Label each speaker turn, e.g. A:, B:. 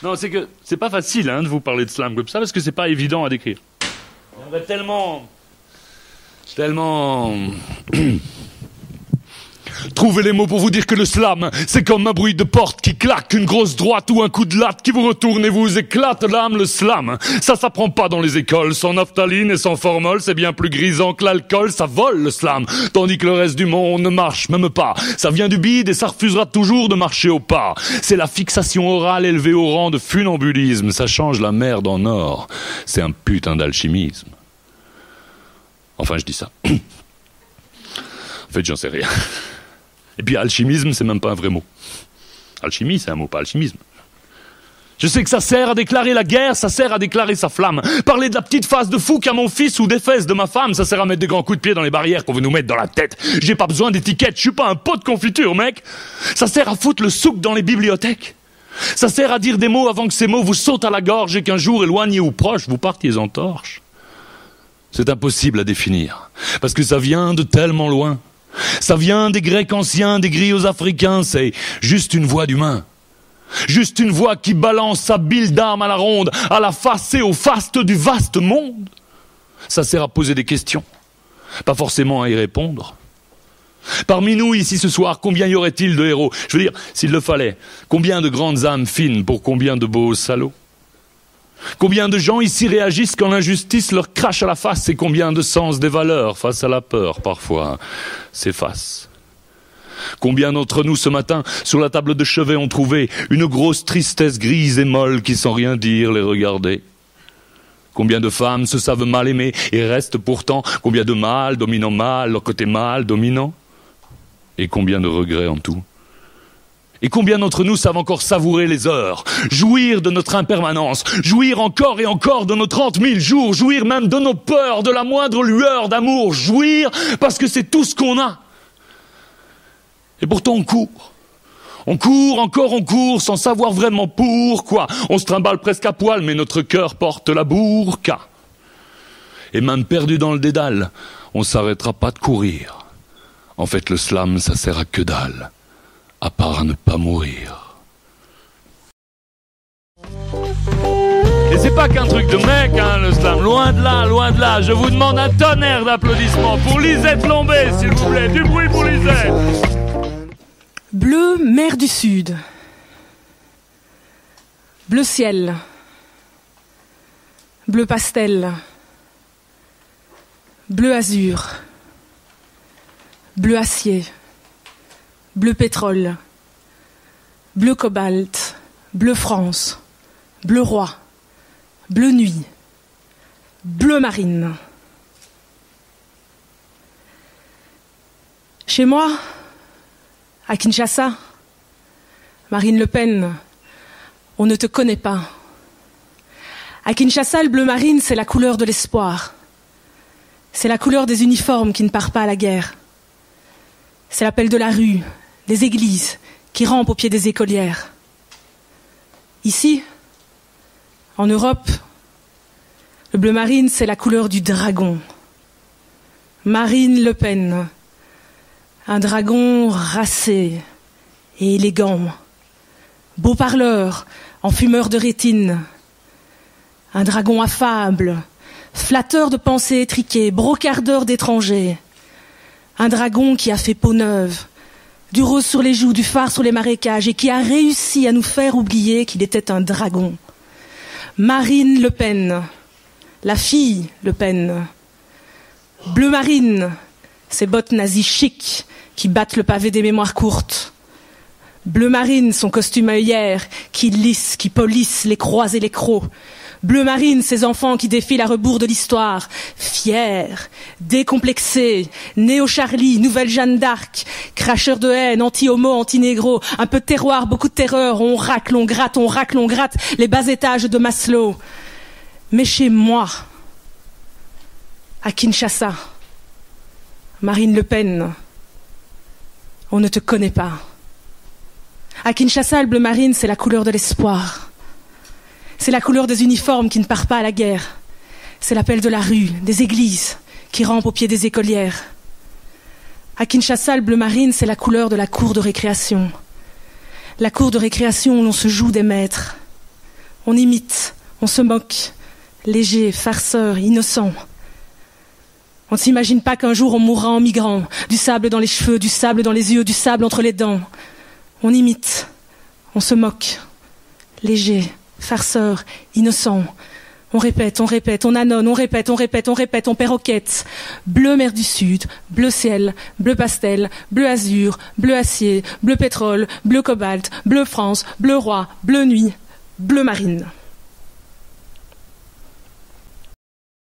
A: Non, c'est que c'est pas facile de vous parler de slam comme ça, parce que c'est pas évident à décrire. Il y aurait tellement... Trouvez les mots pour vous dire que le slam, c'est comme un bruit de porte qui claque, une grosse droite ou un coup de latte qui vous retourne et vous éclate l'âme. Le slam, ça s'apprend pas dans les écoles, sans naphtaline et sans formol, c'est bien plus grisant que l'alcool, ça vole le slam, tandis que le reste du monde ne marche même pas. Ça vient du bide et ça refusera toujours de marcher au pas. C'est la fixation orale élevée au rang de funambulisme, ça change la merde en or. C'est un putain d'alchimisme. Enfin, je dis ça. En fait, j'en sais rien. Et puis alchimisme, c'est même pas un vrai mot. Alchimie, c'est un mot, pas alchimisme. Je sais que ça sert à déclarer la guerre, ça sert à déclarer sa flamme. Parler de la petite face de fou qu'a mon fils ou des fesses de ma femme, ça sert à mettre des grands coups de pied dans les barrières qu'on veut nous mettre dans la tête. J'ai pas besoin d'étiquette, je suis pas un pot de confiture, mec. Ça sert à foutre le souk dans les bibliothèques. Ça sert à dire des mots avant que ces mots vous sautent à la gorge et qu'un jour, éloigné ou proche, vous partiez en torche. C'est impossible à définir, parce que ça vient de tellement loin. Ça vient des Grecs anciens, des griots africains, c'est juste une voix d'humain. Juste une voix qui balance sa bile d'armes à la ronde, à la face et au faste du vaste monde. Ça sert à poser des questions, pas forcément à y répondre. Parmi nous, ici ce soir, combien y aurait-il de héros? Je veux dire, s'il le fallait, combien de grandes âmes fines pour combien de beaux salauds? Combien de gens ici réagissent quand l'injustice leur crache à la face et combien de sens des valeurs face à la peur, parfois, s'effacent. Combien d'entre nous, ce matin, sur la table de chevet, ont trouvé une grosse tristesse grise et molle qui, sans rien dire, les regardait? Combien de femmes se savent mal aimées et restent pourtant? Combien de mâles dominant mâle, leur côté mâle dominant? Et combien de regrets en tout? Et combien d'entre nous savent encore savourer les heures, jouir de notre impermanence, jouir encore et encore de nos 30 000 jours, jouir même de nos peurs, de la moindre lueur d'amour, jouir parce que c'est tout ce qu'on a. Et pourtant on court. On court, encore on court, sans savoir vraiment pourquoi. On se trimballe presque à poil, mais notre cœur porte la burqa. Et même perdu dans le dédale, on s'arrêtera pas de courir. En fait, le slam, ça sert à que dalle. À part à ne pas mourir. Et c'est pas qu'un truc de mec, le slam. Loin de là, loin de là. Je vous demande un tonnerre d'applaudissements pour Lisette Lombé, s'il vous plaît. Du bruit pour Lisette.
B: Bleu, mer du Sud. Bleu ciel. Bleu pastel. Bleu azur. Bleu acier. Bleu pétrole, bleu cobalt, bleu France, bleu roi, bleu nuit, bleu marine. Chez moi, à Kinshasa, Marine Le Pen, on ne te connaît pas. À Kinshasa, le bleu marine, c'est la couleur de l'espoir. C'est la couleur des uniformes qui ne partent pas à la guerre. C'est l'appel de la rue, des églises qui rampent au pied des écolières. Ici, en Europe, le bleu marine, c'est la couleur du dragon. Marine Le Pen, un dragon racé et élégant, beau parleur, enfumeur de rétine, un dragon affable, flatteur de pensées étriquées, brocardeur d'étrangers, un dragon qui a fait peau neuve, du rose sur les joues, du phare sur les marécages et qui a réussi à nous faire oublier qu'il était un dragon. Marine Le Pen, la fille Le Pen. Bleu marine, ces bottes nazies chic qui battent le pavé des mémoires courtes. Bleu marine, son costume à œillères qui lisse, qui polisse les croix et les crocs. Bleu marine, ces enfants qui défilent à rebours de l'histoire, fiers, décomplexés, néo-Charlie, nouvelle Jeanne d'Arc, cracheurs de haine, anti-homo, anti-négro, un peu de terroir, beaucoup de terreur, on racle, on gratte, les bas étages de Maslow. Mais chez moi, à Kinshasa, Marine Le Pen, on ne te connaît pas. À Kinshasa, le bleu marine, c'est la couleur de l'espoir. C'est la couleur des uniformes qui ne partent pas à la guerre. C'est l'appel de la rue, des églises qui rampent au pied des écolières. À Kinshasa, le bleu marine, c'est la couleur de la cour de récréation. La cour de récréation où l'on se joue des maîtres. On imite, on se moque, léger, farceur, innocent. On ne s'imagine pas qu'un jour on mourra en migrant, du sable dans les cheveux, du sable dans les yeux, du sable entre les dents. On imite, on se moque, léger, farceur, innocent. On répète, on annonce, on répète, on perroquette. Bleu mer du Sud, bleu ciel, bleu pastel, bleu azur, bleu acier, bleu pétrole, bleu cobalt, bleu France, bleu roi, bleu nuit, bleu marine.